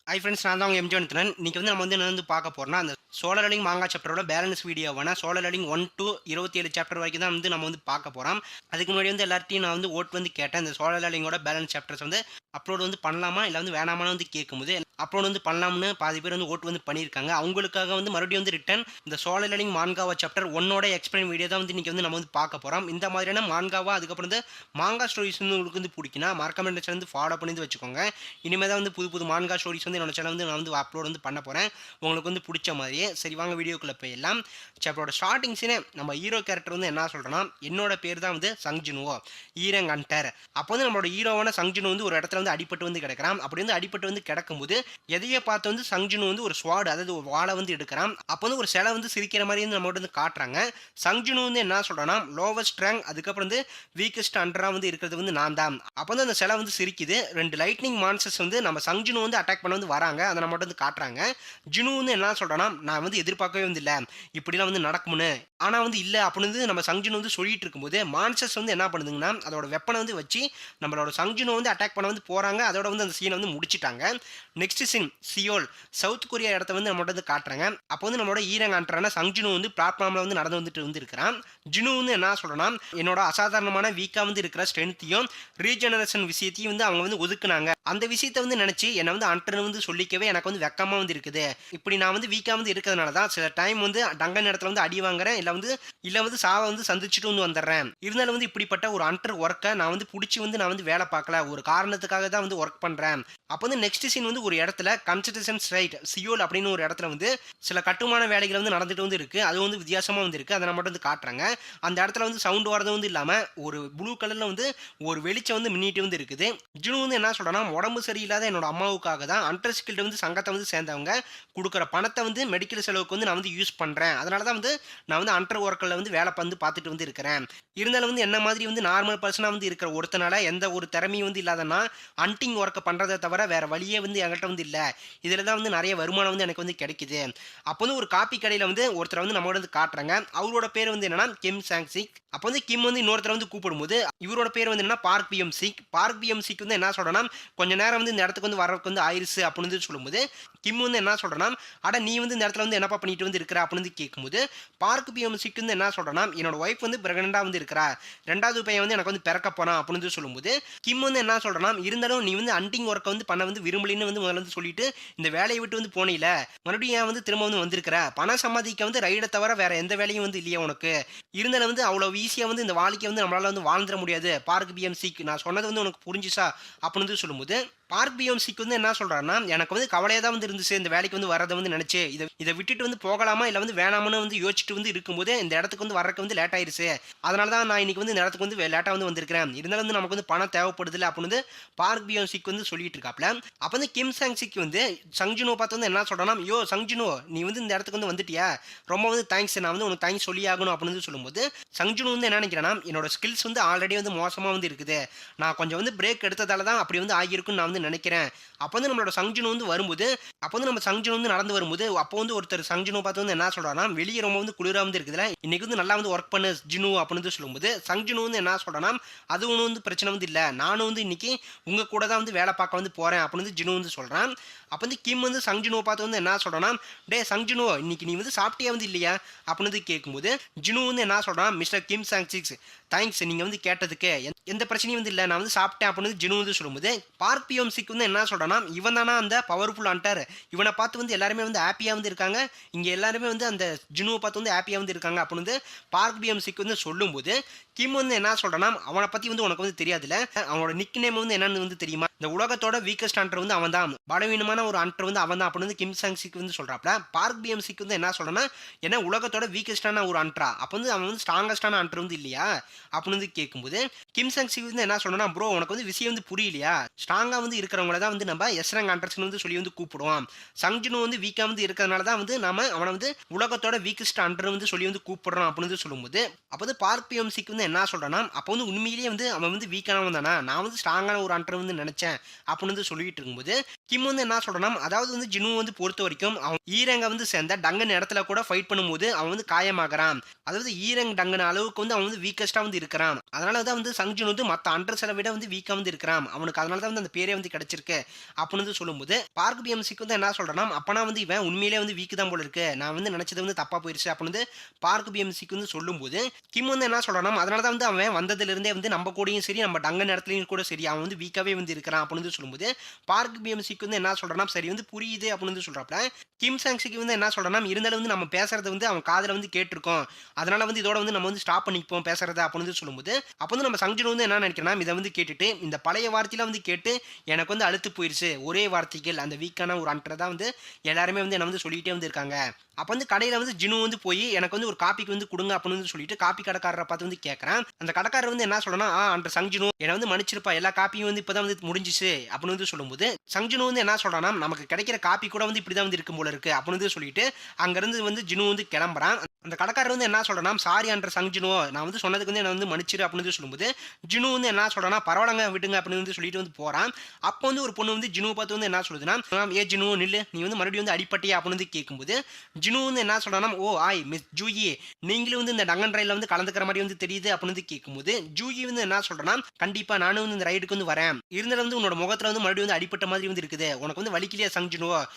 Hi friends, நான் தான் உங்க எம்ஜி அனுத்துறேன். இன்னைக்கு வந்து நம்ம வந்து என்ன வந்து பார்க்க போறோம்னா, அந்த சோலர் லெர்னிங் மாங்கா சாப்டரோட பேலன்ஸ் வீடியோவான சோலர் லெர்னிங் 1 to 27 சாப்டர் வரைக்கும் தான் வந்து நம்ம வந்து பார்க்க போறோம். அதுக்கு முன்னாடி வந்து எல்லார்ட்டயும் நான் வந்து ஓட் வந்து கேட்டேன். இந்த சோலர் லெர்னிங்கோட பேலன்ஸ் சாப்டர்ஸ் வந்து அப்லோட் வந்து பண்ணலாமா? இல்ல வந்து வேணாமான்னு வந்து கேட்கும்போது, அப்லோட் வந்து பண்ணலாம்னு பாதி பேர் வந்து ஓட் வந்து பண்ணியிருக்காங்க. அவங்களுக்காக வந்து மறுபடியும் வந்து ரிட்டர்ன் இந்த சோலர் லெர்னிங் மான்காவா சாப்டர் 1ஓட எக்ஸ்பிளைன் வீடியோ தான் வந்து இன்னைக்கு வந்து நம்ம வந்து பார்க்க போறோம். இந்த மாதிரியான மான்காவா அதுக்கப்புறம் வந்து மாங்கா ஸ்டோரீஸ் வந்து உங்களுக்கு வந்து பிடிக்கும்னா, மறக்காம இந்த சேனல் வந்து ஃபாலோ பண்ணி வந்து வச்சுக்கோங்க. இனிமே தான் வந்து புது புது மான்கா ஸ்டோரிஸ் வந்து என்னோட சேனல் வந்து நான் வந்து அப்லோட் வந்து பண்ண போகிறேன், உங்களுக்கு வந்து பிடிச்ச மாதிரியே. சரி, வாங்க வீடியோக்குள்ளே போயிடலாம். சாப்டரோட ஸ்டார்டிங் சீனே நம்ம ஹீரோ கேரக்டர் வந்து என்ன சொல்கிறோன்னா, என்னோட பேர் தான் வந்து சங்ஜினுவோ, ஈரங் ஹண்டர். அப்போ வந்து நம்மளோட ஹீரோவான சங்ஜினு வந்து ஒரு இடத்துல வந்து அடிபட்டு வந்து கிடக்கிறான். அப்படி வந்து அடிபட்டு வந்து கிடக்கும்போது எதையே பார்த்து வந்து சங்ஜினு வந்து ஒரு ஸ்வாட், அதாவது ஒரு வாளை வந்து எடுக்கிறான். அப்போ வந்து ஒரு சிலை வந்து சிரிக்கிற மாதிரி வந்து நம்மகிட்ட வந்து காட்டுறாங்க. சங்ஜினு வந்து என்ன சொல்கிறான்னா, லோவஸ்ட் ரேங்க் அதுக்கப்புறம் வந்து வீக்கஸ்ட் அண்டரா வந்து இருக்கிறது வந்து நான் தான். அப்போ வந்து அந்த சிலை வந்து சிரிக்குது. 2 லைட்னிங் மான்ஸ்டர்ஸ் வந்து நம்ம சங்ஜினு வந்து அட்டாக் பண்ண வந்து வராங்க. அதை நம்மகிட்ட வந்து காட்டுறாங்க. ஜினு வந்து என்ன சொல்றான்னா, நான் வந்து எதிர்பார்க்கவே வந்து இல்ல, இப்படிலாம் வந்து நடக்கும்னு. ஆனா வந்து இல்ல அப்படின்னு வந்து நம்ம சங்ஜினு வந்து சொல்லிட்டு இருக்கும்போது, மான்ஸ்டர்ஸ் வந்து என்ன பண்ணுதுங்கன்னா, அதோட வெப்பனை வந்து வச்சு நம்மளோட சங்ஜினு வந்து அட்டாக் பண்ண வந்து போறாங்க. அதோட வந்து அந்த சீனை வந்து முடிச்சிட்டாங்க. Next scene Seoul, South Korea இடத்த வந்து நம்மகிட்ட வந்து காட்டுறாங்க. அப்போ வந்து நம்மளோட ஈரங் ஆண்டரான சங்ஜினு வந்து பிளாட்ஃபார்ம்ல வந்து நடந்து வந்துட்டு வந்து இருக்கிறான். ஜினு வந்து என்ன சொல்றான்னா, என்னோட அசாதாரணமான வீக்கா வந்து இருக்கிற ஸ்ட்ரென்த்தையும் ரீஜெனரேஷன் விஷயத்தையும் வந்து அவங்க வந்து ஒதுக்குனாங்க. அந்த விஷயத்த வந்து நினைச்சு என்ன வந்து அன்டர்னு வந்து சொல்லிக்கவே எனக்கு வந்து வெக்கமா வந்து இருக்குது. இப்படி நான் வந்து வீக்கா வந்து இருக்கிறதுனால தான் சில டைம் வந்து டங்கன் இடத்துல வந்து அடி வாங்குறேன், இல்ல வந்து சாவ வந்து சந்திச்சுட்டு வந்து வந்துடுறேன். இருந்தாலும் வந்து இப்படிப்பட்ட ஒரு அன்டர் ஒர்க்கை நான் வந்து பிடிச்சி வந்து நான் வந்து வேலை பார்க்கல, ஒரு காரணத்துக்காக தான் வந்து ஒர்க் பண்றேன். அப்போ வந்து நெக்ஸ்ட் சீன் வந்து ஒரு இடத்துல கன்ஸ்ட்ரக்ஷன் சைட் சியோல் அப்படின்னு ஒரு இடத்துல வந்து சில கட்டுமான வேலைகள் வந்து நடந்துட்டு வந்து இருக்கு. அது வந்து வித்தியாசமா வந்து இருக்கு. அதை மட்டும் வந்து காட்டுறாங்க. அந்த இடத்துல வந்து சவுண்ட் வரது வந்து இல்லாம ஒரு ப்ளூ கலர்ல வந்து ஒரு வெளிச்சம் வந்து மின்னிட்டு வந்து இருக்குது. ஜுனு வந்து என்ன சொல்றான்னா, உடம்பு சரியில்லாத என்னோட அம்மாவுக்காக தான் அண்டர் ஸ்கில்டு வந்து சங்கத்தை வந்து சேர்ந்தவங்க குடுக்குற பணத்தை வந்து மெடிக்கல் செலவுக்கு வந்து நான் வந்து யூஸ் பண்றேன். அதனால தான் வந்து நான் வந்து அண்டர் ஒர்க்கர்ல வந்து வேலை வந்து பார்த்துட்டு வந்து இருக்கிறேன். இருந்தாலும் வந்து என்ன மாதிரி வந்து நார்மல் பர்சனா வந்து இருக்கிற ஒருத்தனால எந்த ஒரு திறமையும் வந்து இல்லாதன்னா ஹண்டிங் ஒர்க்கை பண்றதை தவிர வேற வழியே வந்து என்கிட்ட வந்து இல்ல. இதுல தான் வந்து நிறைய வருமானம் வந்து எனக்கு வந்து கிடைக்குது. அப்போ வந்து ஒரு காப்பி கடையில வந்து ஒருத்தரை வந்து நம்மளோட வந்து காட்டுறாங்க. அவரோட பேர் வந்து என்னன்னா கிம் சாங் சிக். அப்போ வந்து கிம் வந்து இன்னொருத்தரை வந்து கூப்பிடும்போது இவரோட பேர் வந்து என்னன்னா Park Beom Sik. Park Beom Sik வந்து என்ன சொல்றேன்னா, கொஞ்ச நேரம் வந்து இந்த இடத்துக்கு வந்து வரதுக்கு வந்து ஆயிருச்சு அப்படின்னு வந்து சொல்லும்போது, கிம் வந்து என்ன சொல்றேன்னா, அட நீ வந்து இந்த இடத்துல வந்து என்னப்பா பண்ணிட்டு வந்து இருக்கிற அப்படின்னு வந்து கேட்கும்போது, பார்க் பிஎம் சிக் வந்து என்ன சொல்றேன்னா, என்னோட ஒய்ஃப் வந்து பிரெக்னெண்டா வந்து இருக்கிறா, 2வது பையன் வந்து எனக்கு வந்து பிறக்க போறான் அப்படின்னு வந்து சொல்லும்போது, கிம் வந்து என்ன சொல்றேன்னா, இருந்தாலும் நீ வந்து ஹண்டிங் ஒர்க்கை வந்து பண்ண வந்து விரும்பலின்னு வந்து முதல்ல வந்து சொல்லிட்டு இந்த வேலையை விட்டு வந்து போனீல, மறுபடியும் ஏன் வந்து திரும்ப வந்து வந்திருக்கிற, பணம் சம்பாதிக்க வந்து ரைடை தவிர வேற எந்த வேலையும் வந்து இல்லையா உனக்கு, இருந்தாலும் வந்து அவ்வளவு ஈஸியா வந்து இந்த வாழ்க்கையை வந்து நம்மளால வந்து வாழ்ந்துட முடியாது. பார்க் பிஎம்சிக்கு நான் சொன்னது வந்து உனக்கு புரிஞ்சுச்சா அப்படின்னு வந்து சொல்லும்போது, பார்க் பிஎம்சிக்கு வந்து என்ன சொல்றாருன்னா, எனக்கு வந்து கவலையா தான் வந்து இருந்துச்சு இந்த வேலைக்கு வந்து வரதை வந்து நினைச்சு இதை விட்டுட்டு வந்து போகலாமா இல்ல வந்து வேணாமான்னு வந்து யோசிச்சுட்டு வந்து இருக்கும்போது இந்த இடத்துக்கு வந்து வரக்கு வந்து லேட் ஆயிருச்சு. அதனால தான் நான் இன்னைக்கு வந்து இந்த இடத்துக்கு வந்து லேட்டா வந்து வந்திருக்கிறேன். இருந்தாலும் வந்து நமக்கு வந்து பணம் தேவைப்படுதுல அப்படின்னு வந்து பார்க் பிஎம்சிக்கு வந்து சொல்லிட்டு இருக்காப்ல. அப்ப வந்து கிம் சாங் சிக் வந்து சங்ஜினோ பார்த்து வந்து என்ன சொல்றான்னா, யோ சங்ஜினோ நீ வந்து இந்த இடத்துக்கு வந்து வந்துட்டியா, ரொம்ப வந்து தேங்க்ஸ், நான் வந்து உனக்கு தேங்க்ஸ் சொல்லி ஆகணும் அப்படின்னு வந்து சொல்லும்போது, சங்ஜுனு வந்து என்ன நினைக்கிறேன்னா, என்னோட ஸ்கில்ஸ் வந்து ஆல்ரெடி வந்து மோசமா வந்து இருக்குது, நான் கொஞ்சம் வந்து பிரேக் எடுத்ததால தான் அப்படி வந்து ஆகியிருக்குன்னு நான் வந்து நினைக்கிறேன். அப்போ வந்து நம்மளோட சங்ஜுனு வந்து வரும்போது, அப்போ வந்து நம்ம சங்ஜுனு வந்து நடந்து வரும்போது, அப்போ வந்து ஒருத்தர் சங்ஜுனு பார்த்து வந்து என்ன சொல்றாருன்னா, வெளியே ரொம்ப வந்து குளிரா வந்து இருக்குதுல, இன்னைக்கு வந்து நல்லா வந்து ஒர்க் பண்ணு ஜினு அப்படின்னு வந்து சொல்லும்போது, சங்ஜுனு வந்து என்ன சொல்றான்னா, அது ஒன்றும் வந்து பிரச்சனை வந்து இல்லை, நானும் வந்து இன்னைக்கு உங்க கூட தான் வந்து வேலை பார்க்க வந்து போறேன் அப்படின்னு வந்து ஜினு வந்து சொல்றான். அப்போ வந்து கிம் வந்து சங்ஜுனுவை பார்த்து வந்து என்ன சொல்றான்னா, டே சங்ஜுனு இன்னைக்கு நீ வந்து சாப்பிட்டியா வந்து இல்லையா அப்படின்னு வந்து கேட்கும்போது, ஜினு வந்து என்ன சொல்றான், மிஸ்டர் கிம் சாங் சிக்ஸ் தேங்க்ஸ், நீங்க வந்து கேட்டதுக்கு எந்த பிரச்சனையும் வந்து இல்லை, நான் வந்து சாப்பிட்டேன் அப்படின்னு ஜினு வந்து சொல்லும்போது, பார்க் பிஎம்சிக்கு வந்து என்ன சொல்றான்னா, இவன் தானா அந்த பவர்ஃபுல் ஹண்டர், இவனை பார்த்து வந்து எல்லாருமே வந்து ஹாப்பியா வந்து இருக்காங்க, இங்க எல்லாருமே வந்து அந்த ஜினுவை பார்த்து வந்து ஹாப்பியா வந்து இருக்காங்க அப்படின்னு வந்து பார்க் பிஎம்சிக்கு வந்து சொல்லும்போது, கிம் வந்து என்ன சொல்றான்னா, அவனை பத்தி வந்து உனக்கு வந்து தெரியாதுல, அவனோட நிக் நேம் வந்து என்னன்னு வந்து தெரியுமா, இந்த உலகத்தோட வீக்கஸ்ட் ஹண்டர் வந்து அவன் தான், பலவீனமான ஒரு ஹண்டர் வந்து அவன் தான் அப்படின்னு வந்து கிம் சாங் சிக் வந்து சொல்றாப்ல. பார்க் பிஎம்சிக்கு வந்து என்ன சொல்றான்னா, என்ன உலகத்தோட வீக்கஸ்டான ஒரு ஹண்டரா, அப்போ வந்து அவன் வந்து ஸ்ட்ராங்கஸ்டான ஹண்டர் வந்து இல்லையா அப்படின்னு வந்து கேட்கும்போது, கிம் சாங் சிக் வந்து என்ன சொல்றேன்னா, ப்ரோ உனக்கு வந்து விஷயம் வந்து புரியலையா, ஸ்ட்ராங்கா வந்து இருக்கிறவங்கள தான் வந்து நம்ம எஸ்ரங் ஹண்டர்ஸ்னு வந்து சொல்லி வந்து கூப்பிடுவோம், சங்ஜுனு வந்து வீக்கா வந்து இருக்கிறதுனால தான் வந்து நாம அவனை வந்து உலகத்தோட வீக்கஸ்ட் ஹண்டர் வந்து சொல்லி வந்து கூப்பிடுறோம் அப்படின்னு வந்து சொல்லும்போது, அப்போ வந்து பார்க் பிஎம்சிக்கு வந்து வந்து என்ன சொல்றான்னா, அப்போ வந்து உண்மையிலேயே வந்து அவன் வந்து வீக்கானவன் தானா? நான் வந்து ஸ்ட்ராங்கான ஒரு ஹண்டர் வந்து நெனச்சேன். அப்படின்னு வந்து சொல்லிட்டு இருக்கும்போது, கிம் வந்து என்ன சொல்றான்னா, அதாவது வந்து ஜின்வூ வந்து பொறுத்தவரைக்கும் அவன் ஈரேங்க வந்து சேர்ந்த டங்கன் இடத்துல கூட ஃபைட் பண்ணும்போது அவன் வந்து காயமாகுறான். அதாவது ஈரங் டங்கன் அளவுக்கு வந்து அவன் வந்து வீக்கஸ்ட்டா வந்து இருக்கிறான். அதனால தான் வந்து சங் ஜுன் வந்து மத்த ஹண்டர்ஸ விட வந்து வீக்கா வந்து இருக்கிறான். அவனுக்கு அதனால தான் வந்து அந்த பேரே வந்து கிடைச்சிருக்கு. அப்படின்னு வந்து சொல்லும்போது, பார்க் பிஎம்சிக்கு வந்து என்ன சொல்றான்னா, அப்பனா வந்து இவன் உண்மையிலேயே வந்து வீக் தான் போல இருக்கு. நான் வந்து நெனச்சது வந்து தப்பா போயிருச்சு அப்படின்னு வந்து பார்க் பிஎம்சிக்கு வந்து சொல்லும்போது, கிம் வந்து என்ன சொல்றான்னா, அதனால தான் வந்து அவன் வந்ததிலிருந்தே வந்து நம்ம கூடயும் சரி, நம்ம டங்கன் இடத்துலயும் கூட சரி, அவன் வந்து வீக்காவே வந்து இருக்கிறான் அப்படின்னு வந்து சொல்லும்போது, பார்க் பிஎம்சிக்கு வந்து என்ன சொல்றான்னா, சரி வந்து புரியுது அப்படின்னு வந்து சொல்றாப்ல. கிம் சாங்ஸுக்கு வந்து என்ன சொல்றான்னா, இருந்தாலும் வந்து நம்ம பேசுறத வந்து அவன் காதுல வந்து கேட்டுருக்கோம். அதனால வந்து இதோட வந்து நம்ம வந்து ஸ்டாப் பண்ணிப்போம் பேசுறத அப்படின்னு வந்து சொல்லும்போது, அப்ப வந்து நம்ம சங் ஜுன் வந்து என்ன நெனைக்கிறேன்னா, இத வந்து கேட்டுட்டு, இந்த பழைய வார்த்தைலாம் வந்து கேட்டு எனக்கு வந்து அலுத்து போயிருச்சு. ஒரே வார்த்தைகள் அந்த வீக்கான ஒரு ஹண்டர தான் வந்து எல்லாருமே வந்து என்ன வந்து சொல்லிட்டே வந்து இருக்காங்க. அப்ப வந்து கடையில வந்து ஜினு வந்து போய் எனக்கு வந்து ஒரு காப்பிக்கு வந்து குடுங்க அப்படின்னு வந்து சொல்லிட்டு காப்பி கடைக்காரர பார்த்து வந்து கேட்கறான். அந்த கடைக்காரர் வந்து என்ன சொல்றான்னா, அந்த சங் ஜினு என்ன வந்து மன்னிச்சிருப்பா. எல்லா காப்பியும் வந்து இப்ப தான் வந்து முடிஞ்சுச்சு அப்படின்னு வந்து சொல்லும்போது, சங் ஜினு வந்து என்ன சொல்றான்னா, நமக்கு கிடைக்கிற காப்பி கூட வந்து இப்படி தான் வந்து இருக்கும் போல இருக்கு அப்படின்னு வந்து சொல்லிட்டு, அங்கிருந்து வந்து ஜினு வந்து கிளம்புறான். அந்த கடைக்காரர் வந்து என்ன சொல்றான்னா, சாரி சங் ஜினு நான் வந்து சொன்னதுக்கு வந்து என்ன வந்து மன்னிச்சிரு அப்படின்னு வந்து சொல்லும்போது, ஜினு வந்து என்ன சொல்றான்னா, பரவாயில்லங்க விடுங்க அப்படின்னு வந்து சொல்லிட்டு வந்து போறான். அப்போ வந்து ஒரு பொண்ணு வந்து ஜினுவ பார்த்து வந்து என்ன சொல்லுதுன்னா, "ஏ ஜினு நில்லு. நீ வந்து மறுபடியும் வந்து அடிபட்டியா?" அப்படின்னு வந்து கேட்கும்போது, ஜினு வந்து என்ன சொல்றான்னா, "ஓ மிஸ் ஜூயி நீங்களும் வந்து இந்த டங்கன் ரயில்ல வந்து கலந்துக்கிற மாரி வந்து தெரியுது." அப்படின்னு வந்து கேட்கும்போது, ஜூயி வந்து என்ன சொல்றான்னா, "கண்டிப்பா நானும் வந்து இந்த ரைடுக்கு வந்து வரேன். இருந்தாலும் வந்து உன்னோட முகத்துல வந்து மறுபடியும் வந்து அடிபட்ட மாதிரி வந்து இருக்குது. உனக்கு வந்து வலிக்கலையா சங் ஜினு?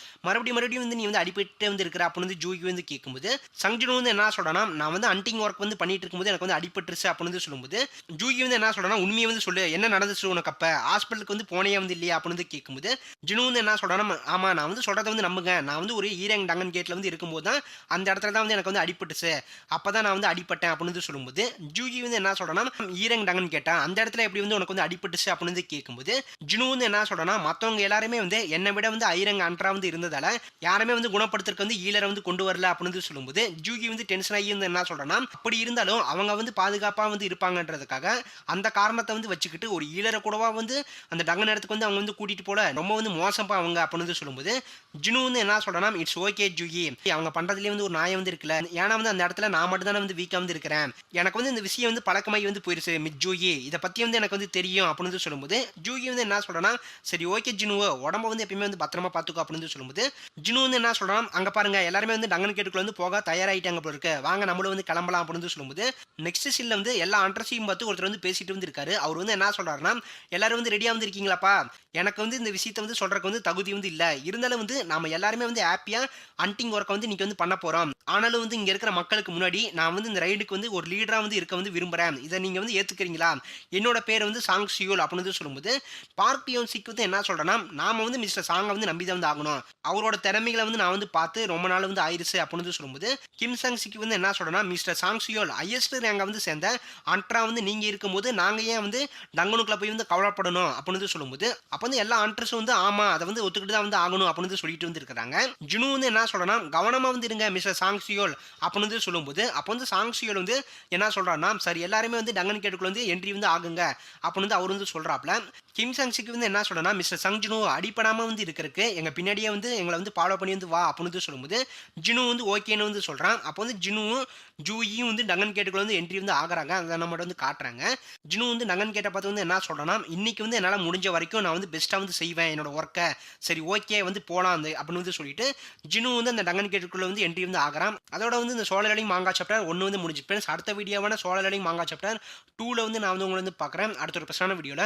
மறுபடியும் வந்து நீ வந்து அடிபட்டே வந்து இருக்கிற." அப்படின்னு வந்து ஜூயி வந்து கேட்கும்போது, சங் ஜினு வந்து என்ன சொல்றான்னா, "நான் வந்து ஹண்டிங் ஒர்க் வந்து பண்ணிட்டு இருக்கும்போது எனக்கு வந்து அடிபட்டுருச்சு." அப்படின்னு வந்து சொல்லும்போது, ஜூயி வந்து என்ன சொல்றான்னா, "உண்மைய வந்து சொல்லு. என்ன நடந்துச்சு உனக்கு அப்ப? ஹாஸ்பிட்டலுக்கு வந்து போனியா வந்து இல்லையா?" அப்படின்னு வந்து கேட்கும்போது, ஜினு வந்து என்ன சொல்றான்னா, "ஆமா நான் வந்து சொல்றத வந்து நம்புங்க. நான் வந்து ஒரு ஈரங் டங்கன் கேட்ல வந்து இருக்கும்போது தான் அந்த இடத்துல தான் வந்து எனக்கு வந்து அடிபட்டுச்சு. அப்பதான் நான் வந்து அடிபட்டேன்." அப்படின்னு வந்து சொல்லும்போது, ஜூயி வந்து என்ன சொல்றான்னா, ஈரங் டங்கன் கேட்டா, அந்த இடத்துல எப்படி வந்து உனக்கு வந்து அடிபட்டுச்சு அப்படின்னு வந்து கேட்கும்போது, ஜினு வந்து என்ன சொல்றான்னா, மத்தவங்க எல்லாருமே வந்து என்னை விட வந்து ஐரங் அன்ட்ரா வந்து இருந்ததால, யாருமே வந்து குணப்படுத்துறதுக்கு வந்து ஹீலர வந்து கொண்டு வரல அப்படின்னு வந்து சொல்லும்போது, ஜூகி வந்து டென்ஷன் ஆகி வந்து என்ன சொல்றான்னா, அப்படி இருந்தாலும் அவங்க வந்து பாதுகாப்பா வந்து இருப்பாங்கன்றதுக்காக, அந்த காரணத்த வந்து வச்சுக்கிட்டு ஒரு ஹீலர கூடவா வந்து அந்த டங்கன் இடத்துக்கு வந்து அவங்க வந்து கூட்டிட்டு போல, ரொம்ப வந்து மோசம்ப்பா அவங்க அப்படின்னு வந்து சொல்லும்போது, ஜினு வந்து என்ன சொல்றான்னா, இட்ஸ் ஓகே ஜூகி. அவங்க பண்றதுலயே வந்து ஒரு நியாயம் வந்து இருக்குல்ல. ஏன்னா வந்து அந்த இடத்துல நான் மட்டும் தானே வந்து வீக்கா வந்து இருக்கிறேன். எனக்கு வந்து இந்த விஷயம் வந்து பழக்கமாகி வந்து போயிருச்சு மிஸ் ஜூகி. இத பத்தி வந்து எனக்கு வந்து தெரியும் அப்படின்னு வந்து சொல்லும்போது, ஜூகி வந்து என்ன சொல்றான்னா, சரி ஓகே ஜினு உடம்ப வந்து எப்பயுமே வந்து பத்திரமா பார்த்துக்கோ அப்படின்னு வந்து சொல்லும்போது, ஜினு வந்து என்ன சொல்றான், அங்க பாருங்க எல்லாருமே வந்து டங்கன் கேட்டுக்குள்ள வந்து போக தயாராயிட்டாங்க போல இருக்கு. வாங்க நம்மளும் வந்து கிளம்பலாம் அப்படின்னு வந்து சொல்லும்போது, நெக்ஸ்ட் சீன்ல வந்து எல்லா அண்ட்ரஸையும் பார்த்து ஒருத்தர் வந்து பேசிட்டு வந்து இருக்காரு. அவர் வந்து என்ன சொல்றாருன்னா, எல்லாரும் வந்து ரெடியா வந்து இருக்கீங்களாப்பா? எனக்கு வந்து இந்த விஷயத்த வந்து சொல்றதுக்கு வந்து தகுதி வந்து இல்ல. இருந்தாலும் வந்து நாம எல்லாருமே வந்து ஹேப்பியா ஹண்டிங் ஒர்க்க வந்து இன்னைக்கு வந்து பண்ண போறோம். ஆனாலும் வந்து இங்க இருக்கிற மக்களுக்கு முன்னாடி நான் வந்து இந்த ரைடுக்கு வந்து ஒரு லீடரா வந்து இருக்க வந்து விரும்புறேன். இத நீங்க வந்து ஏத்துக்கிறீங்களா? என்னோட பேர் வந்து சாங் சியோல் அப்படின்னு வந்து சொல்லும்போது, பார்க் பியோன்சிக்கு வந்து என்ன சொல்றேன்னா, நாம வந்து மிஸ்டர் சாங்க வந்து நம்பி தான் வந்து ஆகணும். அவரோட திறமைகள வந்து நான் வந்து பார்த்து ரொம்ப நாள் வந்து ஆயிருச்சு அப்படின்னு வந்து சொல்லும்போது, கிம் சாங் சிக்கு வந்து என்ன சொல்றேன்னா, mister song Seoul highest rank வந்து சேர்ந்த அன்ட்ரா வந்து நீங்க இருக்கும்போது, நாங்க ஏன் வந்து டங்கனுக்குள்ள போய் வந்து கவலைப்படணும் அப்படின்னு வந்து சொல்லும்போது, அப்ப வந்து எல்லா அன்ட்ரஸும் வந்து ஆமா அத வந்து ஒத்துக்கிட்டு தான் வந்து ஆகணும் அப்படின்னு வந்து சொல்லிட்டு வந்து இருக்கிறாங்க. ஜுனு வந்து என்ன சொல்றேன்னா, கவனமா வந்து இருங்க மிஸ்டர் சாங் சியோல் அப்படின்னு வந்து சொல்லும்போது, அப்ப வந்து சாங் சியோல் வந்து என்ன சொல்றாருன்னா, சரி எல்லாருமே வந்து டங்கன் கேட்டுக்குள்ள வந்து என்ட்ரி வந்து ஆகுங்க அப்படின்னு வந்து அவரு வந்து சொல்றாப்ல. கிம் சாங் சிக்கு வந்து என்ன சொல்றேன்னா, மிஸ்டர் சங் ஜுனு அடிபடாம வந்து இருக்கறக்கு எங்க பின்னாடியே வந்து எங்கள வந்து ஃபாலோ பண்ணி வந்து வா அப்படின்னு வந்து சொல்லும்போது, ஜினு வந்து ஓகேன்னு வந்து சொல்றான். அப்போ வந்து ஜினுவும், ஜூயியும் வந்து டங்கன் கேட்டுக்குள்ள வந்து என்ட்ரி வந்து ஆகுறாங்க. அத நம்மட்ட வந்து காட்டுறாங்க. ஜினு வந்து டங்கன் கேட்ட பார்த்து வந்து என்ன சொல்றான்னா, இன்னைக்கு வந்து என்னால முடிஞ்ச வரைக்கும் நான் வந்து பெஸ்ட்டா வந்து செய்வேன் என்னோட வொர்க்க. சரி ஓகே வந்து போலாம் அந்த அப்படின்னு வந்து சொல்லிட்டு, ஜினு வந்து அந்த டங்கன் கேட்டுக்குள்ள வந்து என்ட்ரி வந்து ஆகுறான். அதோட வந்து இந்த சோலோ லெவலிங் மாங்கா சாப்டர் 1 வந்து முடிஞ்சு. ஃபிரெண்ட்ஸ் அடுத்த வீடியோவான சோலோ லெவலிங் மாங்கா சாப்டர் 2ல வந்து நான் வந்து உங்கள வந்து பார்க்குறேன். அடுத்த ஒரு பெஸ்ட்டான வீடியோல.